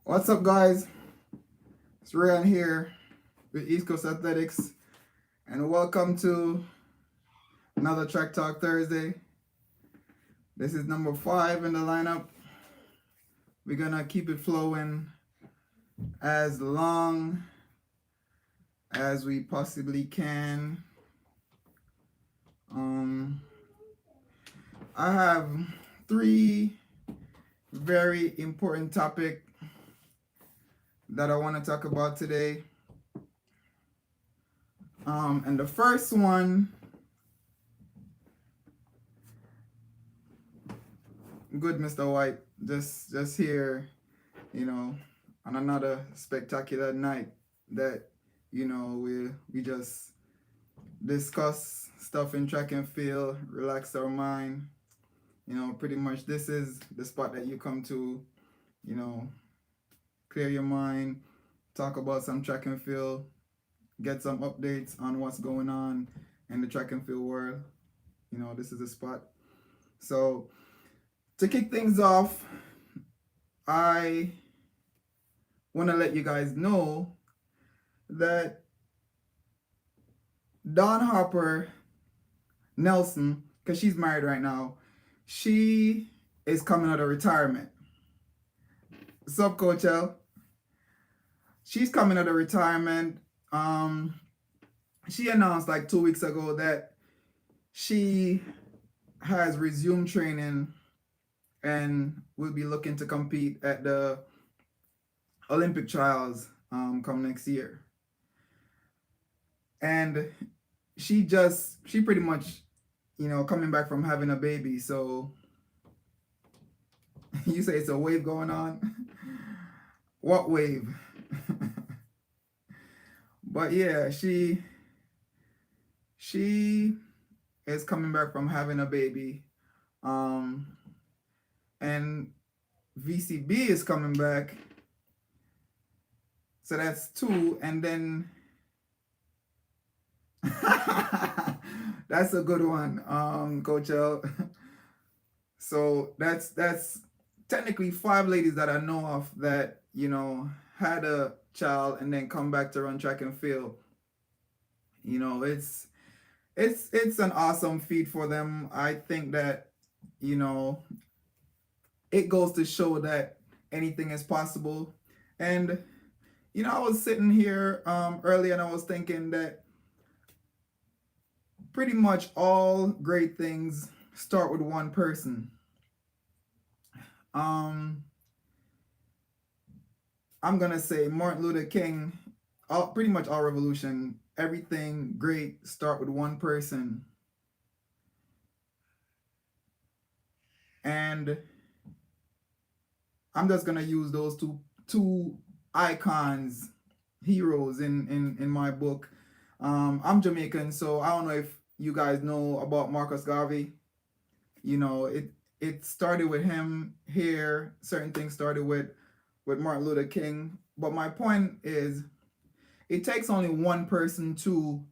What's up, guys? It's Ryan here with Eastcoastathletics, and welcome to another Track Talk Thursday. This is number 5 in the lineup. We're gonna keep it flowing as long as we possibly can. I have 3 very important topics that I want to talk about today. And the first one, good, Mr. White, just here, on another spectacular night that, we just discuss stuff in track and field, relax our mind. Pretty much this is the spot that you come to, clear your mind, talk about some track and field, get some updates on what's going on in the track and field world. This is the spot. So to kick things off, I want to let you guys know that Dawn Harper Nelson, because she's married right now, she is coming out of retirement. What's up, Coach L? She's coming out of retirement. She announced like 2 weeks ago that she has resumed training and will be looking to compete at the Olympic trials come next year. And she pretty much, coming back from having a baby. So you say it's a wave going on? What wave? But yeah, she is coming back from having a baby. And VCB is coming back. So that's 2. And then that's a good one, Coach L. So that's technically 5 ladies that I know of that, had a child and then come back to run track and field. It's an awesome feat for them. I think that, it goes to show that anything is possible. And, I was sitting here earlier and I was thinking that pretty much all great things start with one person. I'm gonna say Martin Luther King, pretty much all revolution, everything great start with one person. And I'm just gonna use those two icons, heroes in my book. I'm Jamaican, so I don't know if you guys know about Marcus Garvey. It started with him here. Certain things started with Martin Luther King. But my point is, it takes only one person to,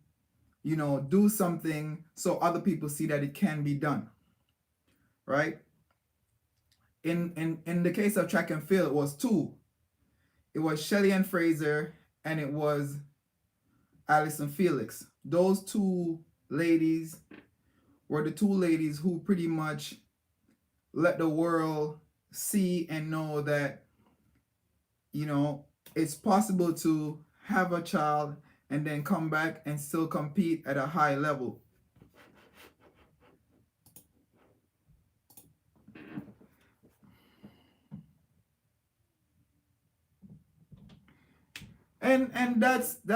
do something so other people see that it can be done. Right? In the case of track and field, it was 2. It was Shelly Ann Fraser and it was Allyson Felix. Those 2 ladies were the 2 ladies who pretty much let the world see and know that, it's possible to have a child and then come back and still compete at a high level. And that's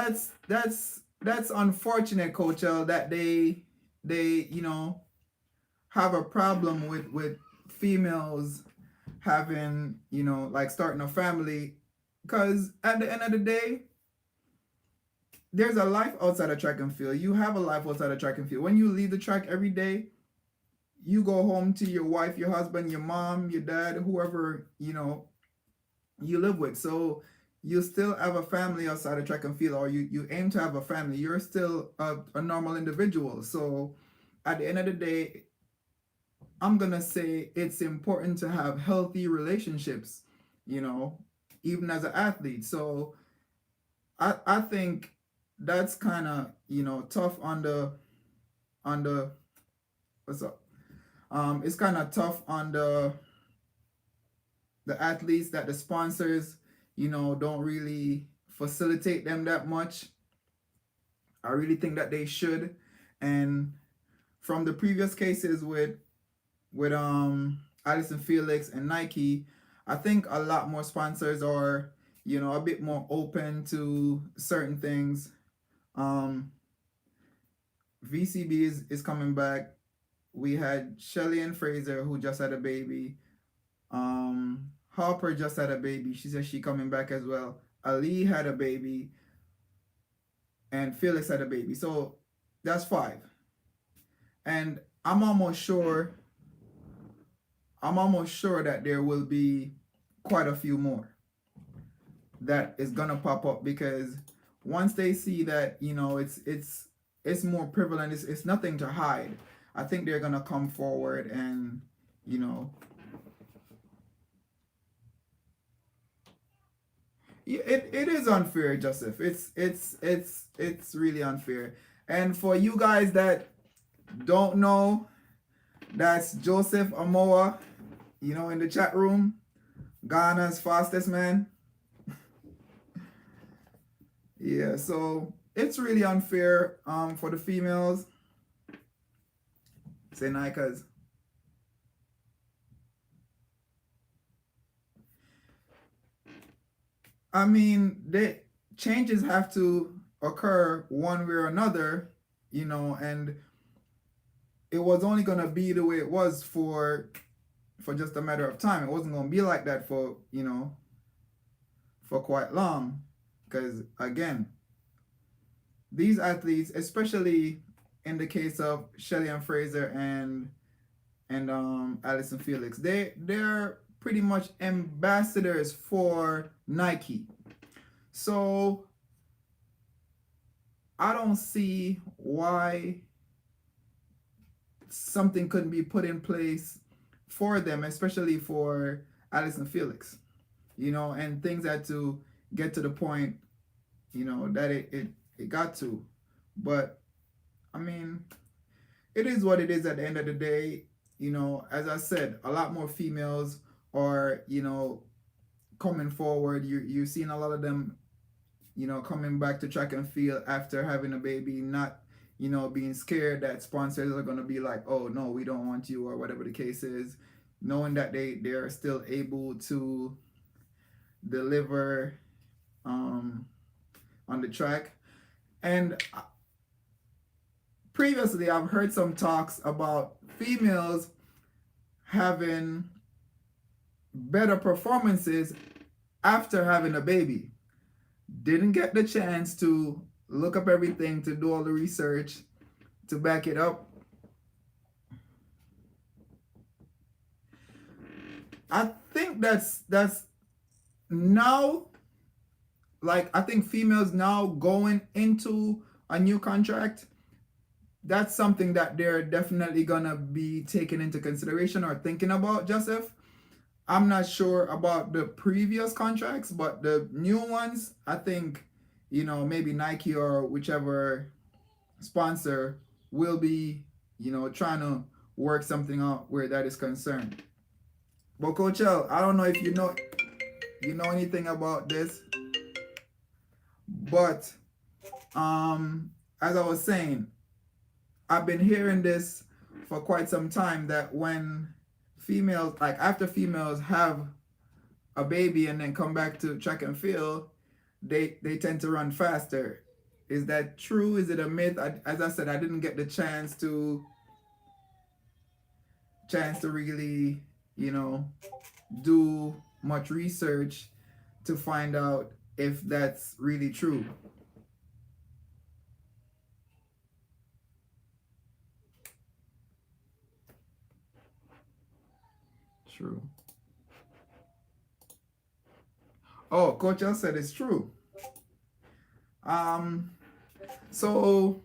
unfortunate, Coach L, that they have a problem with females having, like starting a family, because at the end of the day, there's a life outside of track and field. You have a life outside of track and field. When you leave the track every day, you go home to your wife, your husband, your mom, your dad, whoever, you live with. So you still have a family outside of track and field, or you aim to have a family. You're still a normal individual. So at the end of the day, I'm going to say it's important to have healthy relationships, even as an athlete. So I think that's kind of, tough on the what's up. It's kind of tough on the athletes that the sponsors, don't really facilitate them that much. I really think that they should. And from the previous cases with Allison Felix and Nike, I think a lot more sponsors are, a bit more open to certain things. Um, VCB is coming back. We had Shelly and Fraser who just had a baby. Harper just had a baby. She says she coming back as well. Ali had a baby, and Felix had a baby. So that's five. And I'm almost sure that there will be quite a few more that is gonna pop up, because once they see that, it's more prevalent, it's nothing to hide. I think they're gonna come forward and, you know it is unfair, Joseph. It's really unfair. And for you guys that don't know, that's Joseph Amoa, in the chat room, Ghana's fastest man. Yeah, so it's really unfair for the females. Say Nikas. I mean, the changes have to occur one way or another, and it was only gonna be the way it was for just a matter of time. It wasn't gonna be like that for quite long, because again, these athletes, especially in the case of Shelly and Fraser and Allison Felix, they're pretty much ambassadors for Nike. So I don't see why something couldn't be put in place for them, especially for Allison Felix. And things had to get to the point, that it got to. But I mean, it is what it is at the end of the day. As I said, a lot more females are, coming forward. You're seeing a lot of them, coming back to track and field after having a baby, not, being scared that sponsors are going to be like, oh, no, we don't want you, or whatever the case is, knowing that they are still able to deliver on the track. And previously, I've heard some talks about females having better performances after having a baby. Didn't get the chance to look up everything, to do all the research to back it up. I think that's now, like, I think females now going into a new contract, that's something that they're definitely gonna be taking into consideration or thinking about, Joseph. I'm not sure about the previous contracts, but the new ones, I think, maybe Nike or whichever sponsor will be, trying to work something out where that is concerned. But Coach L, I don't know if you know anything about this, but as I was saying, I've been hearing this for quite some time, that when females, like after females have a baby and then come back to track and field, they tend to run faster. Is that true? Is it a myth? As I said, I didn't get the chance to really, do much research to find out if that's really true. True. Oh, Coach L said it's true. So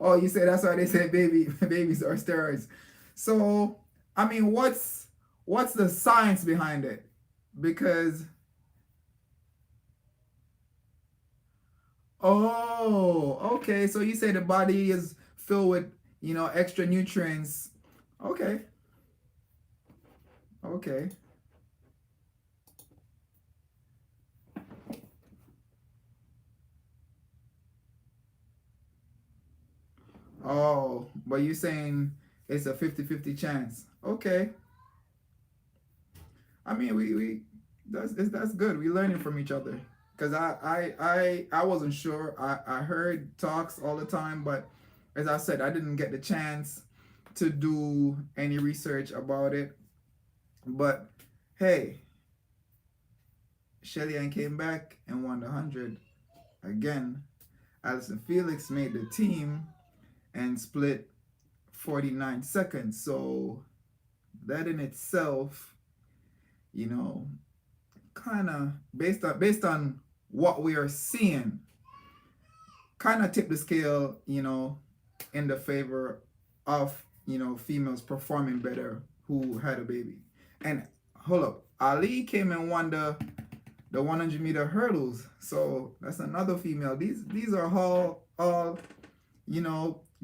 oh, you say that's why they say babies are steroids. So I mean, what's the science behind it? Because oh, okay. So you say the body is filled with, extra nutrients. Okay. Okay. Oh, but you're saying it's a 50-50 chance. Okay. I mean, we that's good. We learning from each other. Cause I wasn't sure. I heard talks all the time, but as I said, I didn't get the chance to do any research about it. But hey, Shelly Ann came back and won the 100 again. Alison Felix made the team and split 49 seconds. So that in itself, you know, kind of based on what we are seeing, kind of tip the scale, in the favor of females performing better who had a baby. And hold up, Ali came and won the 100-meter hurdles, so that's another female. These are all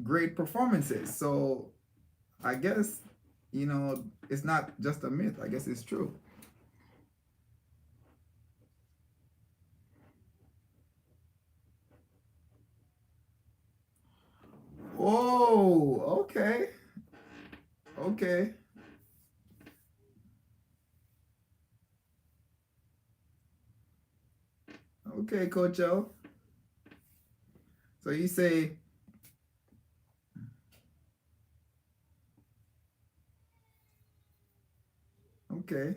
great performances. So I guess it's not just a myth. I guess it's true. Oh, okay. Okay. Okay, Coach O. So you say, okay.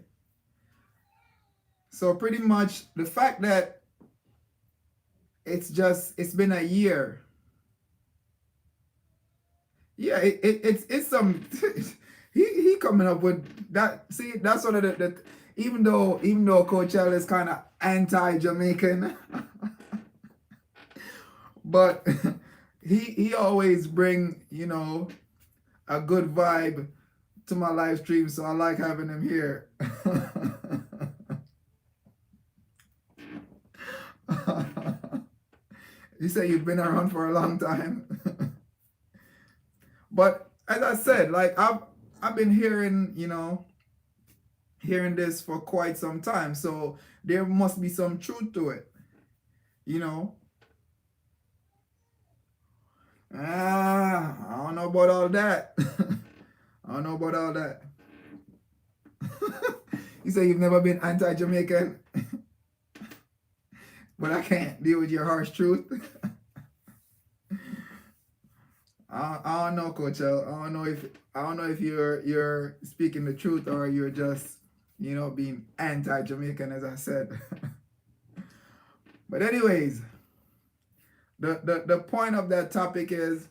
So pretty much the fact that it's been a year. Yeah, it's some he coming up with that. See, that's one of the even though Coach L is kind of anti-Jamaican, but he always bring a good vibe to my live stream, so I like having him here. You say you've been around for a long time. But as I said, like I've been hearing this for quite some time, so there must be some truth to it, you know. I don't know about all that. I don't know about all that. You say you've never been anti-Jamaican, but I can't deal with your harsh truth. I don't know, Coach L. I don't know if you're speaking the truth or you're just being anti-Jamaican, as I said. But anyways, the point of that topic is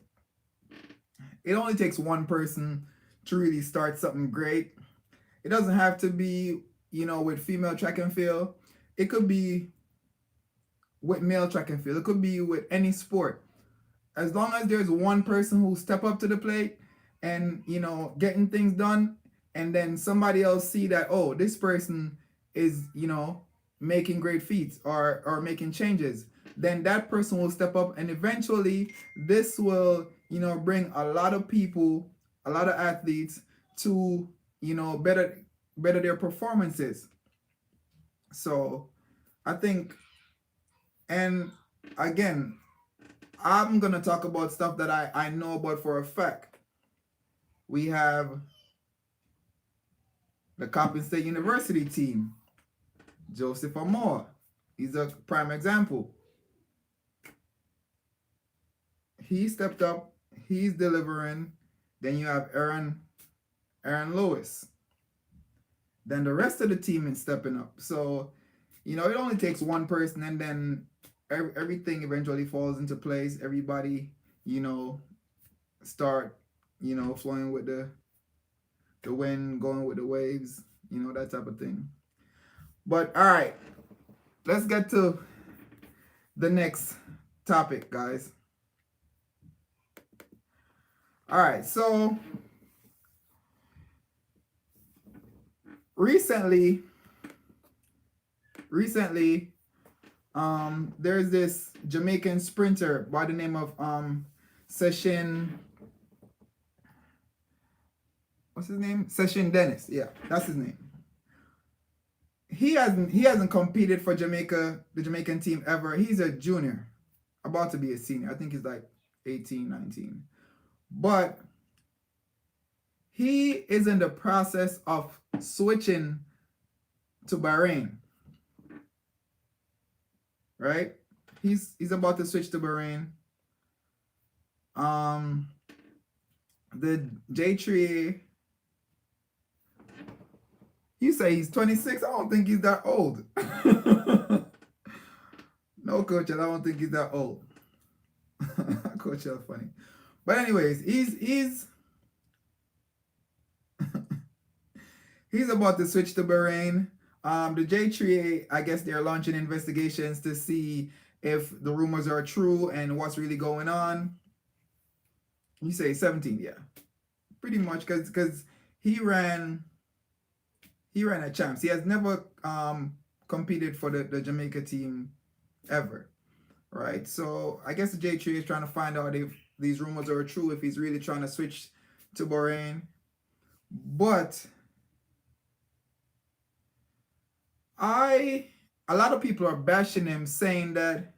it only takes one person to really start something great. It doesn't have to be with female track and field. It could be with male track and field. It could be with any sport. As long as there's one person who step up to the plate and getting things done, and then somebody else see that, oh, this person is making great feats or making changes, then that person will step up, and eventually this will bring a lot of people, a lot of athletes to better their performances. So I think, and again, I'm gonna talk about stuff that I know about for a fact. We have the Coppin State University team. Joseph Amore, he's a prime example. He stepped up. He's delivering. Then you have Aaron Lewis. Then the rest of the team is stepping up. So it only takes one person, and then everything eventually falls into place. Everybody start flowing with the wind, going with the waves, that type of thing. But all right, let's get to the next topic, guys. All right, so recently, there's this Jamaican sprinter by the name of Session. What's his name? Session Dennis. Yeah, that's his name. He hasn't competed for Jamaica, the Jamaican team ever. He's a junior, about to be a senior. I think he's like 18, 19. But he is in the process of switching to Bahrain. Right? He's about to switch to Bahrain. The J3A, you say he's 26? I don't think he's that old. No, coach, I don't think he's that old. Coach, you're funny. But anyways, he's he's about to switch to Bahrain. The J3A, I guess they're launching investigations to see if the rumors are true and what's really going on. You say 17, yeah, pretty much, because he ran a champs. He has never competed for the Jamaica team ever, right? So I guess the J3 is trying to find out if these rumors are true, if he's really trying to switch to Bahrain. But a lot of people are bashing him, saying that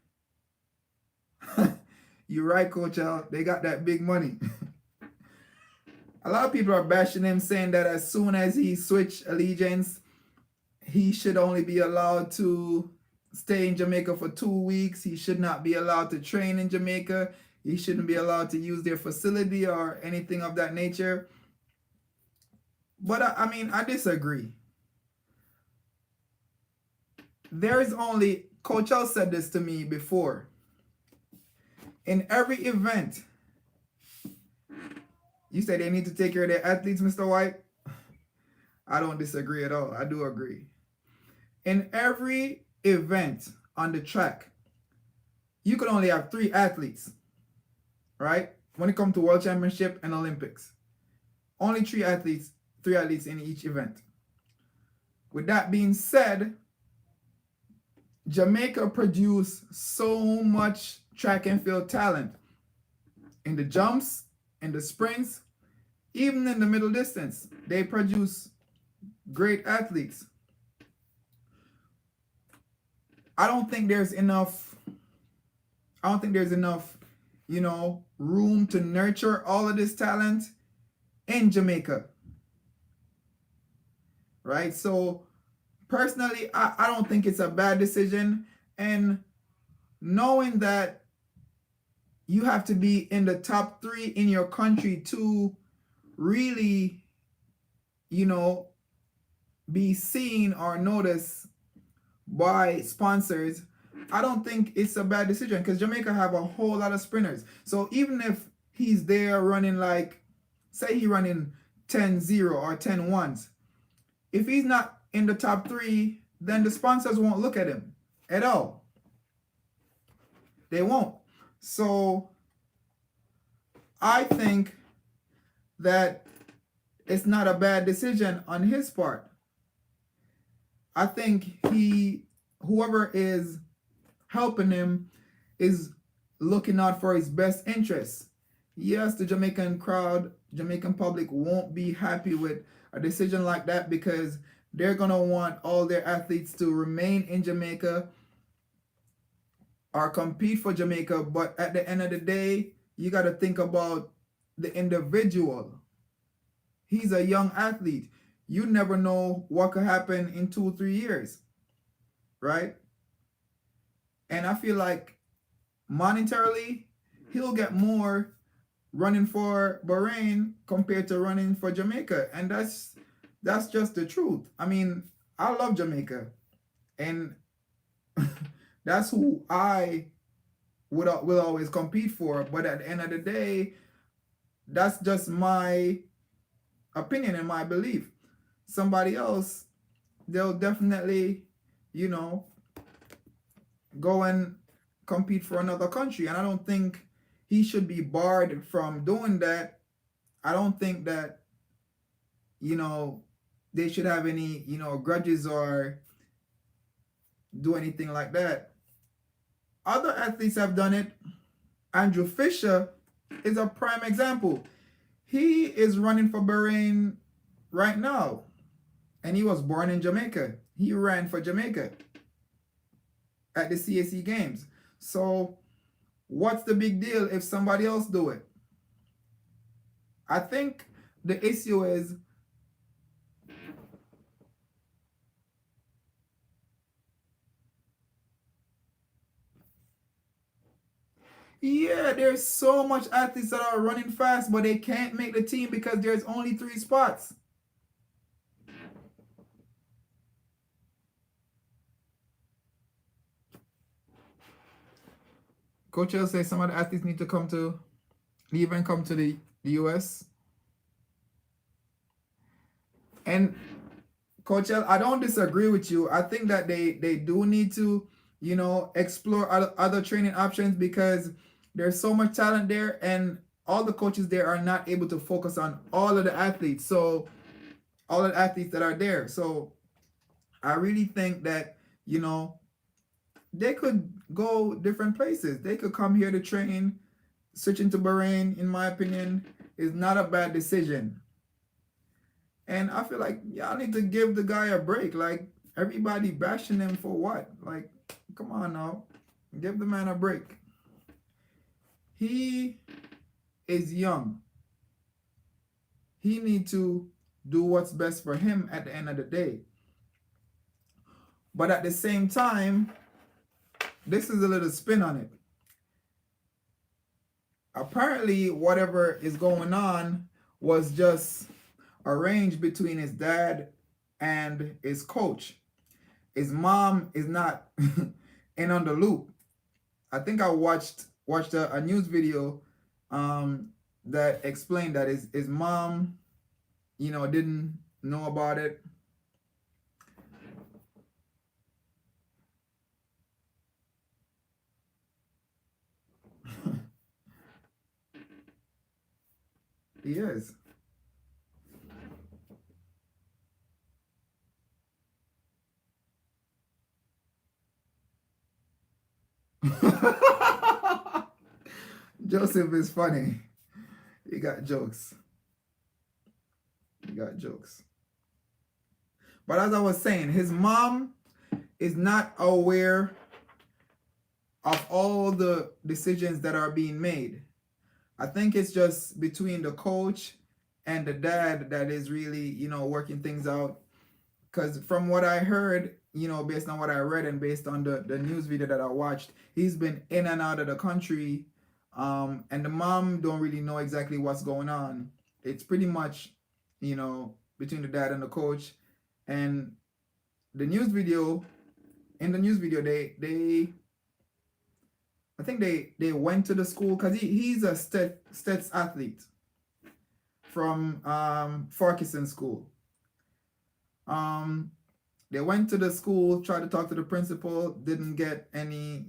you're right, Coach Al, they got that big money. A lot of people are bashing him, saying that as soon as he switched allegiance, he should only be allowed to stay in Jamaica for 2 weeks. He should not be allowed to train in Jamaica. He shouldn't be allowed to use their facility or anything of that nature. But I mean, I disagree. There is only, Coach Al said this to me before. In every event, you say they need to take care of their athletes, Mr. White. I don't disagree at all. I do agree. In every event on the track, you can only have 3 athletes, right? When it comes to World Championship and Olympics. Only 3 athletes in each event. With that being said, Jamaica produced so much track and field talent in the jumps, in the sprints, even in the middle distance. They produce great athletes. I don't think there's enough, room to nurture all of this talent in Jamaica. Right? So personally, I don't think it's a bad decision. And knowing that you have to be in the top 3 in your country to really, be seen or noticed by sponsors, I don't think it's a bad decision, because Jamaica have a whole lot of sprinters. So even if he's there running, like, say he running 10-0 or 10-1s, if he's not in the top 3, then the sponsors won't look at him at all. They won't. So I think that it's not a bad decision on his part. I think whoever is helping him is looking out for his best interests. Yes, the Jamaican crowd, Jamaican public won't be happy with a decision like that, because they're going to want all their athletes to remain in Jamaica or compete for Jamaica. But at the end of the day, you got to think about the individual. He's a young athlete. You never know what could happen in 2-3 years, right? And I feel like monetarily, he'll get more running for Bahrain compared to running for Jamaica. And that's just the truth. I mean, I love Jamaica, and that's who I will always compete for. But at the end of the day, that's just my opinion and my belief. Somebody else, they'll definitely, go and compete for another country. And I don't think he should be barred from doing that. I don't think that, they should have any, grudges or do anything like that. Other athletes have done it. Andrew Fisher is a prime example. He is running for Bahrain right now, and he was born in Jamaica. He ran for Jamaica at the CAC Games. So, what's the big deal if somebody else do it? I think the issue is yeah, there's so much athletes that are running fast, but they can't make the team because there's only 3 spots. Coach L says some of the athletes need to leave and come to the US. And Coach L, I don't disagree with you. I think that they do need to, explore other training options because there's so much talent there, and all the coaches there are not able to focus on all of the athletes. So all of the athletes that are there. So I really think that, they could go different places. They could come here to train. Switching to Bahrain, in my opinion, is not a bad decision. And I feel like y'all need to give the guy a break. Like, everybody bashing him for what? Like, come on now. Give the man a break. He is young. He need to do what's best for him at the end of the day. But at the same time, this is a little spin on it. Apparently, whatever is going on was just arranged between his dad and his coach. His mom is not in on the loop. I think I watched a news video that explained that his mom, didn't know about it. He is. Joseph is funny. He got jokes. He got jokes. But as I was saying, his mom is not aware of all the decisions that are being made. I think it's just between the coach and the dad that is really, working things out. Because from what I heard, based on what I read and based on the news video that I watched, he's been in and out of the country. And the mom don't really know exactly what's going on. It's pretty much, between the dad and the coach. And the news video, in the news video, they I think they went to the school because he's a Stets athlete from Farquharson School. They went to the school, tried to talk to the principal, didn't get any,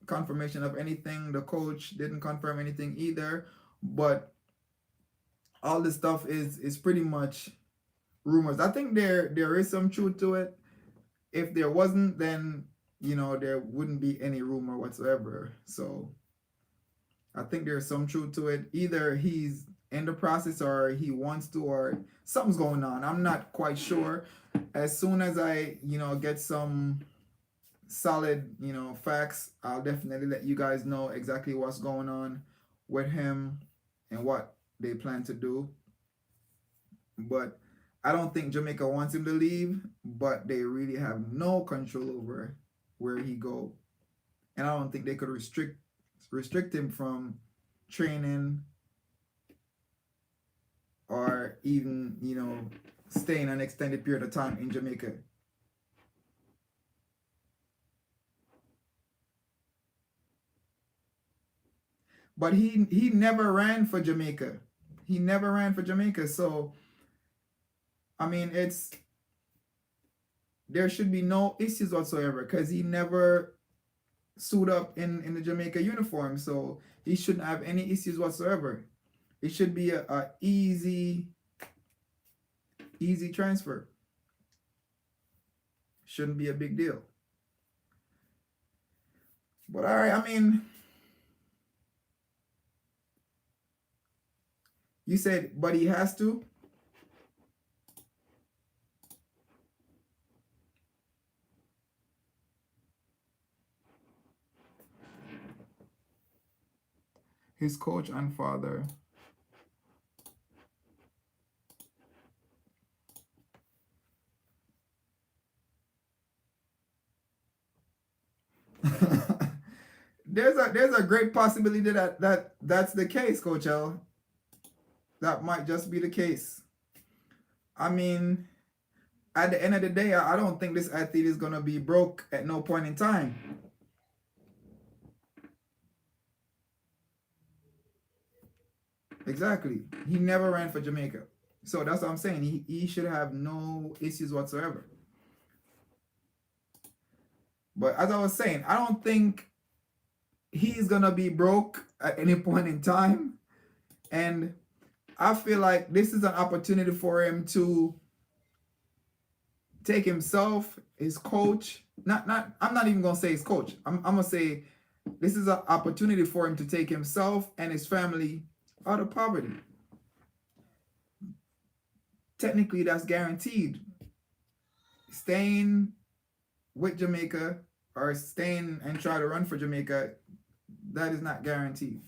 confirmation of anything. The coach didn't confirm anything either. But all this stuff is pretty much rumors. I think there is some truth to it. If there wasn't, then there wouldn't be any rumor whatsoever. So I think there's some truth to it. Either he's in the process or he wants to, or something's going on. I'm not quite sure. As soon as I, get some solid, facts, I'll definitely let you guys know exactly what's going on with him and what they plan to do. But I don't think Jamaica wants him to leave, but they really have no control over where he go. And I don't think they could restrict him from training or even, staying an extended period of time in Jamaica. But he never ran for Jamaica. He never ran for Jamaica. So I mean, there should be no issues whatsoever because he never suit up in the Jamaica uniform. So he shouldn't have any issues whatsoever. It should be a easy easy transfer. Shouldn't be a big deal. But all right, I mean, you said, but he has to. His coach and father. there's a great possibility that's the case, Coach L. That might just be the case. I mean, at the end of the day, I don't think this athlete is gonna be broke at no point in time. Exactly. He never ran for Jamaica. So that's what I'm saying. He should have no issues whatsoever. But as I was saying, I don't think he's gonna be broke at any point in time. And I feel like this is an opportunity for him to take himself, his coach, not I'm not even gonna say his coach. I'm gonna say this is an opportunity for him to take himself and his family out of poverty. Technically, that's guaranteed. Staying with Jamaica or staying and try to run for Jamaica, that is not guaranteed.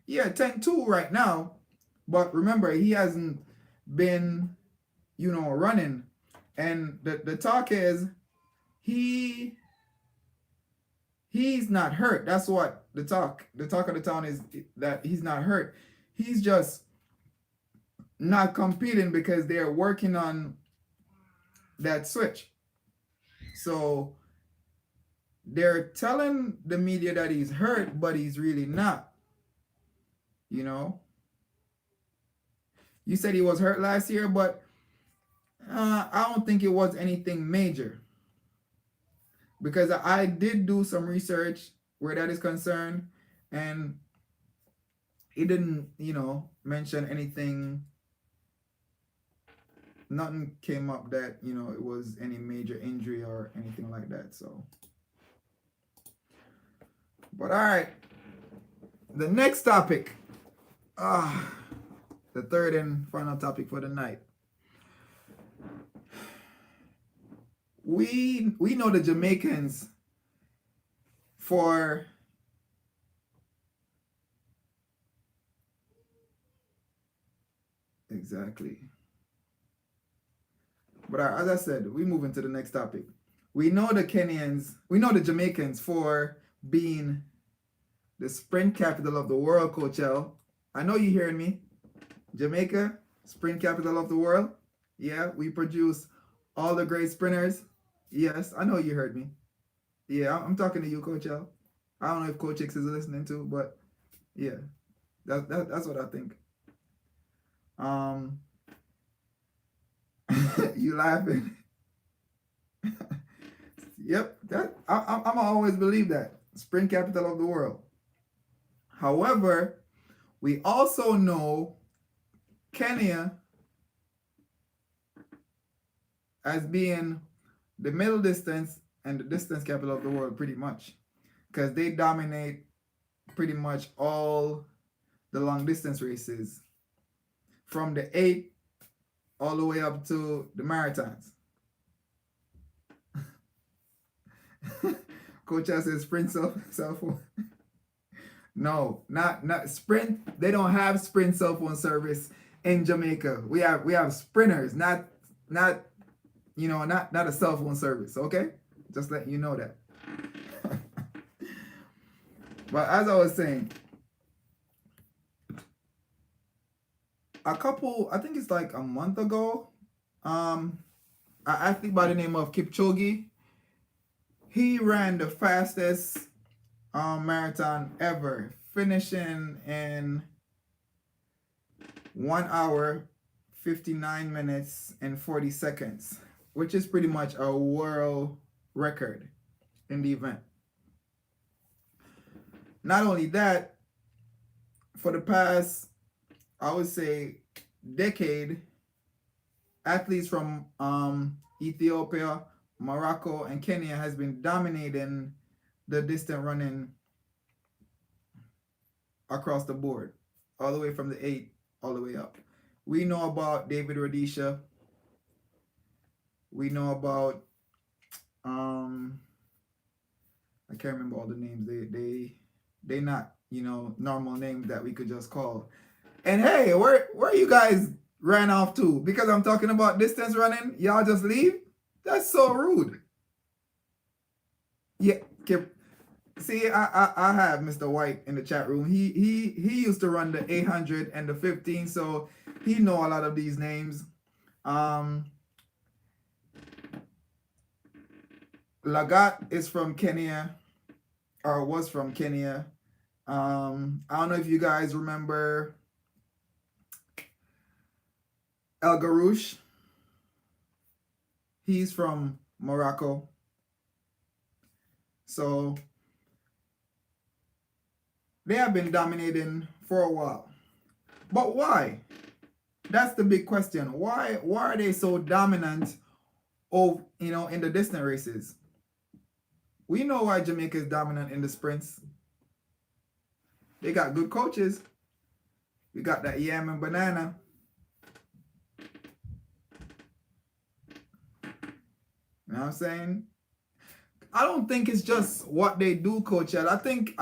Yeah, 10-2 right now, but remember, he hasn't been, running. And the talk is he's not hurt. That's what the talk of the town is, that he's not hurt. He's just not competing because they're working on that switch. So they're telling the media that he's hurt, but he's really not. You said he was hurt last year, but I don't think it was anything major. Because I did do some research where that is concerned, and it didn't, mention anything. Nothing came up that, it was any major injury or anything like that. So, but all right. The next topic. The third and final topic for the night. We know the Jamaicans for exactly. But as I said, we move into the next topic. We know the Jamaicans for being the sprint capital of the world, Coach L. I know you're hearing me. Jamaica, sprint capital of the world. Yeah, we produce all the great sprinters. Yes, I know you heard me. Yeah, I'm talking to you, Coach L. I don't know if Coach X is listening too, but yeah, that's what I think. You laughing? Yep, I'm always believe that sprint capital of the world. However, we also know Kenya as being the middle distance and the distance capital of the world, pretty much, because they dominate pretty much all the long distance races from the 8 all the way up to the marathons. Coach says sprint cell phone. No, not sprint. They don't have sprint cell phone service in Jamaica. We have sprinters, not a cell phone service. Okay, just letting you know that. But as I was saying, I think it's like a month ago, an athlete by the name of Kipchoge, he ran the fastest marathon ever, finishing in 1 hour, 59 minutes, and 40 seconds, which is pretty much a world record in the event. Not only that, for the past, I would say, decade, athletes from Ethiopia, Morocco, and Kenya has been dominating the distant running across the board, all the way from the 8 all the way up. We know about David Rudisha. We know about um I can't remember all the names. They not, normal names that we could just call. And hey, where you guys ran off to? Because I'm talking about distance running, y'all just leave? That's so rude. Yeah, see, I have Mr. White in the chat room. He used to run the 800 and the 15, so he know a lot of these names. Lagat is from Kenya, or was from Kenya. I don't know if you guys remember El Garouche. He's from Morocco. So they have been dominating for a while. But why? That's the big question. Why are they so dominant in the distant races? We know why Jamaica is dominant in the sprints. They got good coaches. We got that yam and banana. You know what I'm saying? I don't think it's just what they do, Coach Ed. I think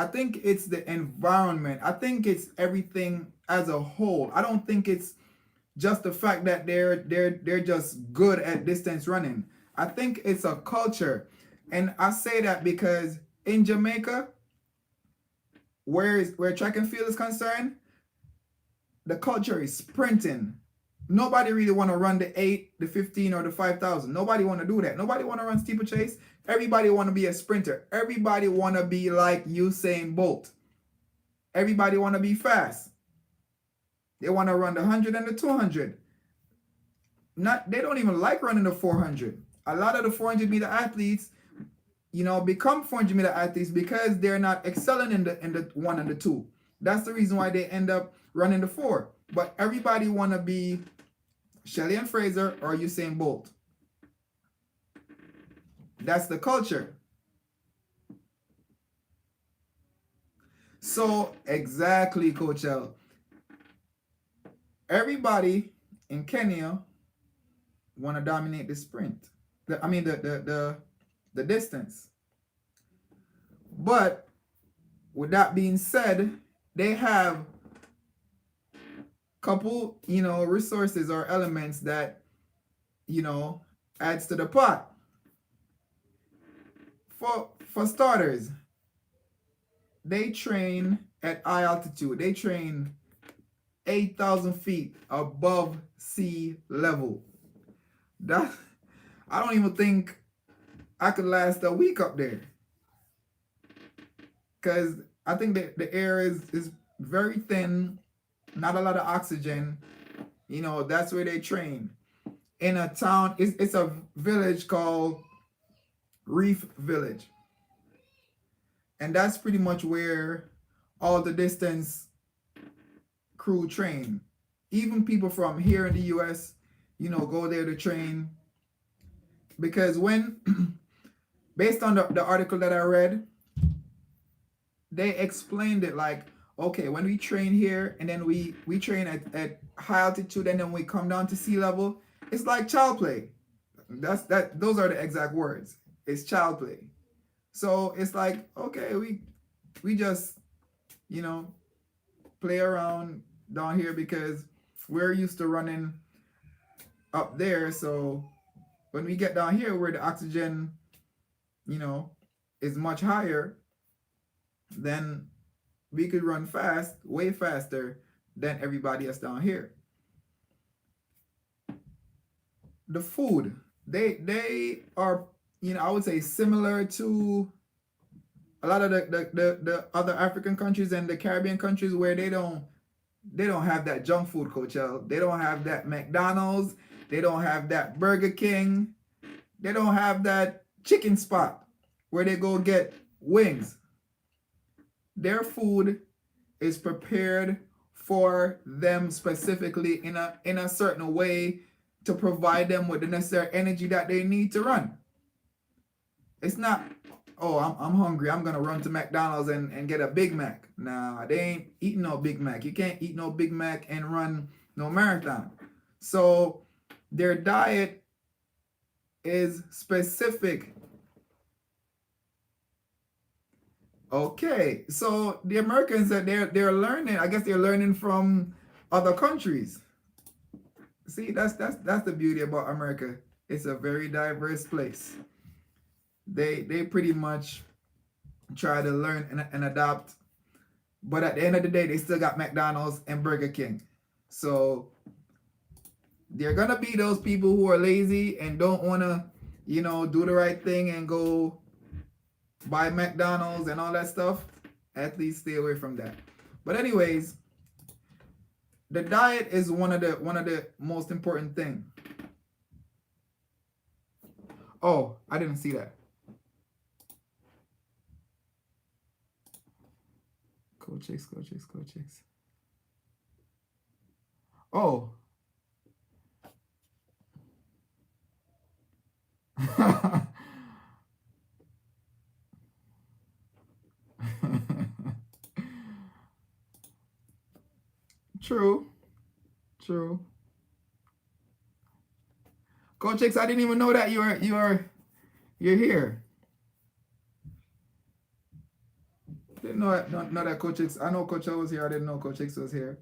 it's the environment. I think it's everything as a whole. I don't think it's just the fact that they're just good at distance running. I think it's a culture. And I say that because in Jamaica, where track and field is concerned, the culture is sprinting. Nobody really want to run the 8, the 15, or the 5,000. Nobody want to do that. Nobody want to run steeplechase. Everybody want to be a sprinter. Everybody want to be like Usain Bolt. Everybody want to be fast. They want to run the 100 and the 200. They don't even like running the 400. A lot of the 400 meter athletes, become 400 meter athletes because they're not excelling in the 1 and the 2. That's the reason why they end up running the 4. But everybody want to be Shelly and Fraser or Usain Bolt. That's the culture. So exactly, Coach L. Everybody in Kenya want to dominate the sprint. The distance. But with that being said, they have couple, resources or elements that, adds to the pot. For starters, they train at high altitude. They train 8,000 feet above sea level. I don't even think I could last a week up there. Because I think that the air is very thin, not a lot of oxygen. That's where they train. In a town, it's a village called Reef Village. And that's pretty much where all the distance crew train. Even people from here in the US, go there to train. Because based on the article that I read, they explained it like, okay, when we train here and then we train at high altitude and then we come down to sea level, it's like child play. Those are the exact words. It's child play. So it's like, okay, we just, play around down here because we're used to running up there. So when we get down here where the oxygen, is much higher, then we could run fast, way faster than everybody else down here. The food, they are, I would say similar to a lot of the other African countries and the Caribbean countries where they don't have that junk food, Coach L. They don't have that McDonald's. They don't have that Burger King. They don't have that chicken spot where they go get wings. Their food is prepared for them specifically in a certain way to provide them with the necessary energy that they need to run. It's not, oh, I'm hungry, I'm gonna run to McDonald's and get a Big Mac. Nah, they ain't eating no Big Mac. You can't eat no Big Mac and run no marathon. So their diet is specific. Okay, so the Americans that they're learning, I guess they're learning from other countries. See, that's the beauty about America. It's a very diverse place. They pretty much try to learn and adapt, but at the end of the day, they still got McDonald's and Burger King. So they're gonna be those people who are lazy and don't wanna, do the right thing and go buy McDonald's and all that stuff. At least stay away from that. But anyways, the diet is one of the most important thing. Oh, I didn't see that. Coach X. Oh. True. Coach X, I didn't even know that you're here. Didn't know that Coach X. I know Coach O was here. I didn't know Coach X was here.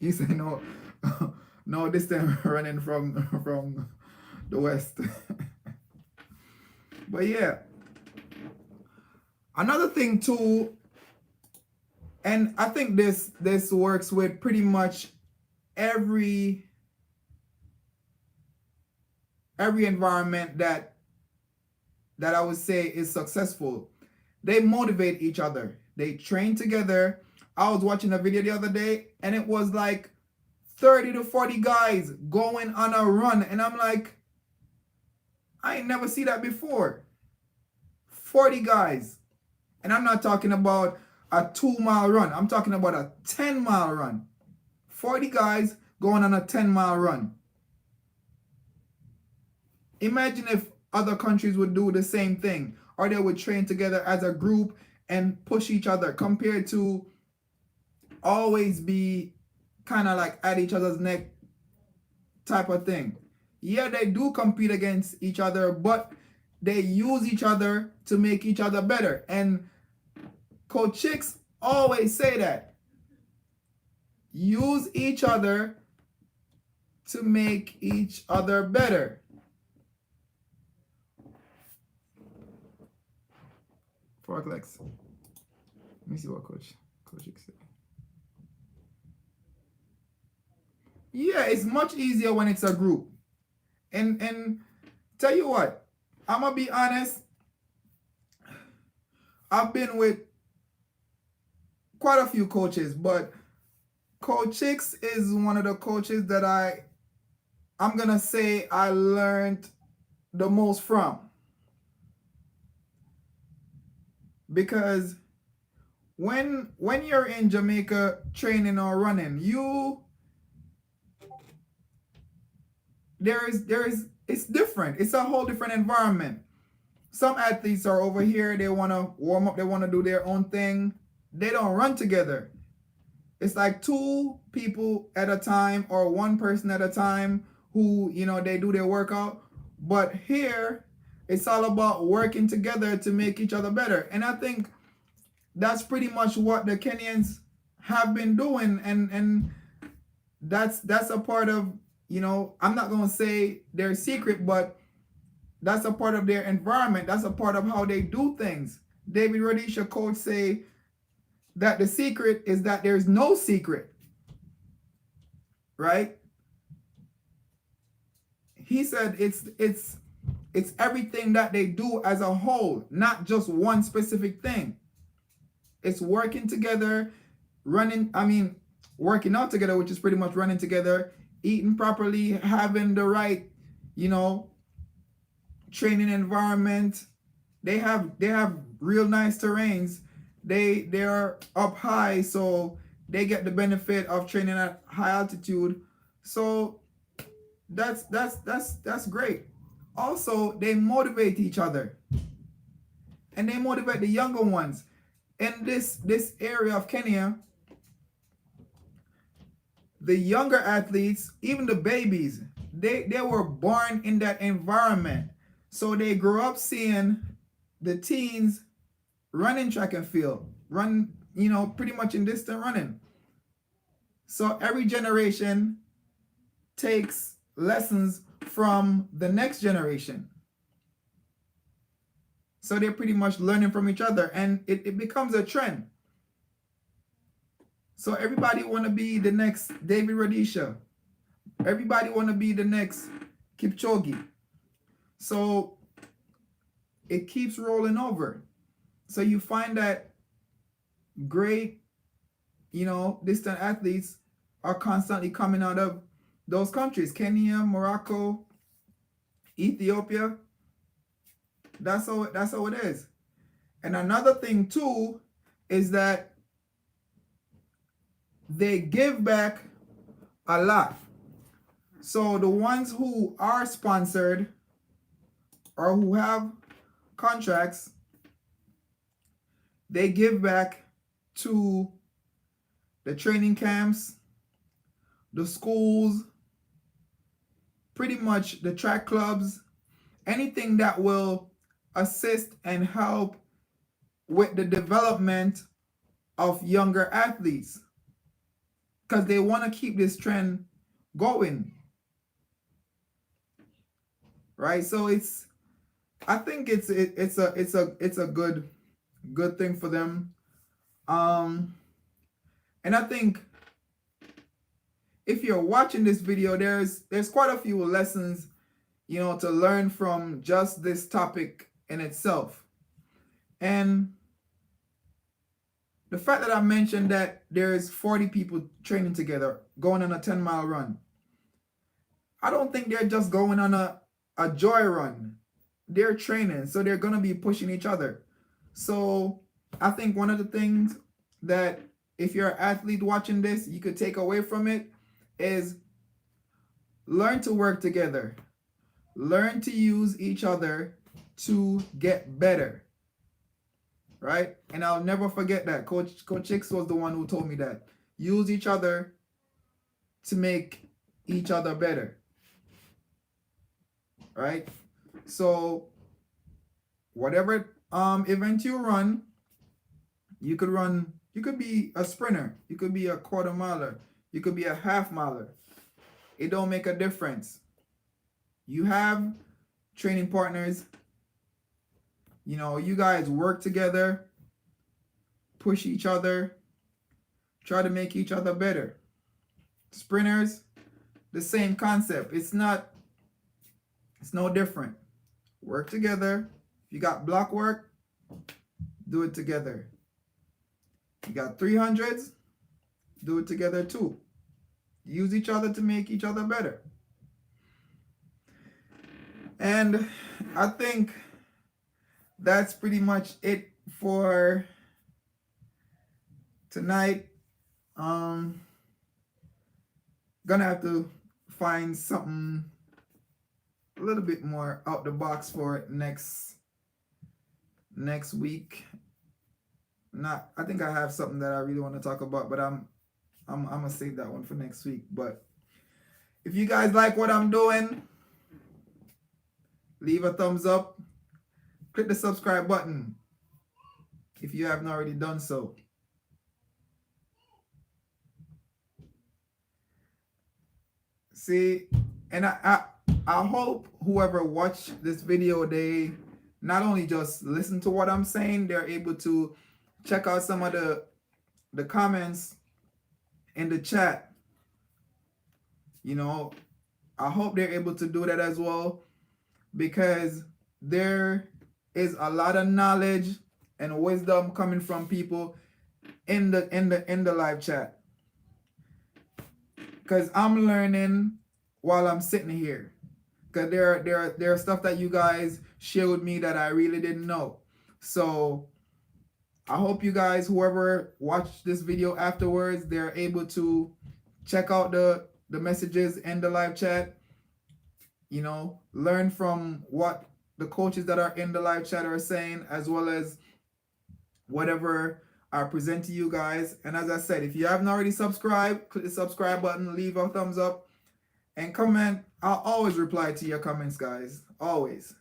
You say no, no distance running from the west. But yeah, another thing too, and I think this works with pretty much every environment that I would say is successful. They motivate each other. They train together. I was watching a video the other day and it was like 30 to 40 guys going on a run. And I'm like, I ain't never see that before. 40 guys. And I'm not talking about a 2-mile run. I'm talking about a 10-mile run. 40 guys going on a 10-mile run. Imagine if other countries would do the same thing, or they would train together as a group and push each other, compared to always be kind of like at each other's neck type of thing. Yeah, they do compete against each other, but they use each other to make each other better. And Coach Chicks always say that. Use each other to make each other better. Fork legs. Let me see what Coach Chicks said. Yeah, it's much easier when it's a group. And tell you what, I'm gonna be honest. I've been with quite a few coaches, but Coach Chicks is one of the coaches that I'm gonna say I learned the most from. Because when you're in Jamaica training or running, it's different. It's a whole different environment. Some athletes are over here, they want to warm up, they want to do their own thing. They don't run together. It's like 2 people at a time or 1 person at a time who, they do their workout. But here, it's all about working together to make each other better. And I think that's pretty much what the Kenyans have been doing. And that's a part of, I'm not going to say their secret, but that's a part of their environment. That's a part of how they do things. David Rhodesia, coach, say that the secret is that there's no secret. Right? He said it's everything that they do as a whole, not just one specific thing. It's working together, working out together, which is pretty much running together, eating properly, having the right, training environment. They have real nice terrains. They're up high, so they get the benefit of training at high altitude. So that's great. Also, they motivate each other, and they motivate the younger ones. In this area of Kenya, the younger athletes, even the babies, they were born in that environment. So they grew up seeing the teens running track and field, run, pretty much in distance running. So every generation takes lessons from the next generation. So they're pretty much learning from each other, and it becomes a trend. So everybody want to be the next David Rudisha. Everybody want to be the next Kipchoge. So it keeps rolling over. So you find that great, distant athletes are constantly coming out of those countries. Kenya, Morocco, Ethiopia. That's how it is. And another thing too is that they give back a lot. So the ones who are sponsored or who have contracts, they give back to the training camps, the schools, pretty much the track clubs, anything that will assist and help with the development of younger athletes, because they want to keep this trend going, right? So I think it's a good thing for them, and I think if you're watching this video, there's quite a few lessons, to learn from just this topic in itself. And the fact that I mentioned that there's 40 people training together, going on a 10-mile run, I don't think they're just going on a joy run. They're training, so they're going to be pushing each other. So I think one of the things that if you're an athlete watching this, you could take away from it is learn to work together. Learn to use each other to get better. Right? And I'll never forget that. Coach Hicks was the one who told me that. Use each other to make each other better. Right? So whatever event you run, you could be a sprinter, you could be a quarter miler, you could be a half miler. It don't make a difference. You have training partners. You guys work together, push each other, try to make each other better. Sprinters, the same concept. It's no different. Work together. If you got block work, do it together. You got 300s, do it together too. Use each other to make each other better. And I think that's pretty much it for tonight. Gonna have to find something a little bit more out the box for next week. I think I have something that I really want to talk about, but I'm gonna save that one for next week. But if you guys like what I'm doing, leave a thumbs up. Click the subscribe button if you haven't already done so. See, and I hope whoever watched this video, they not only just listen to what I'm saying, they're able to check out some of the comments in the chat. I hope they're able to do that as well, because there is a lot of knowledge and wisdom coming from people in the live chat. Because I'm learning while I'm sitting here. Because there are stuff that you guys share with me that I really didn't know. So I hope you guys, whoever watched this video afterwards, they're able to check out the messages in the live chat. You know, learn from what the coaches that are in the live chat are saying, as well as whatever I present to you guys. And as I said, if you haven't already subscribed, click the subscribe button, leave a thumbs up, and comment. I'll always reply to your comments, guys. Always.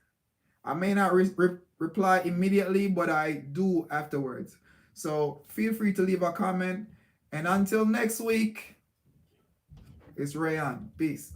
I may not reply immediately, but I do afterwards. So feel free to leave a comment. And until next week, it's Rayon. Peace.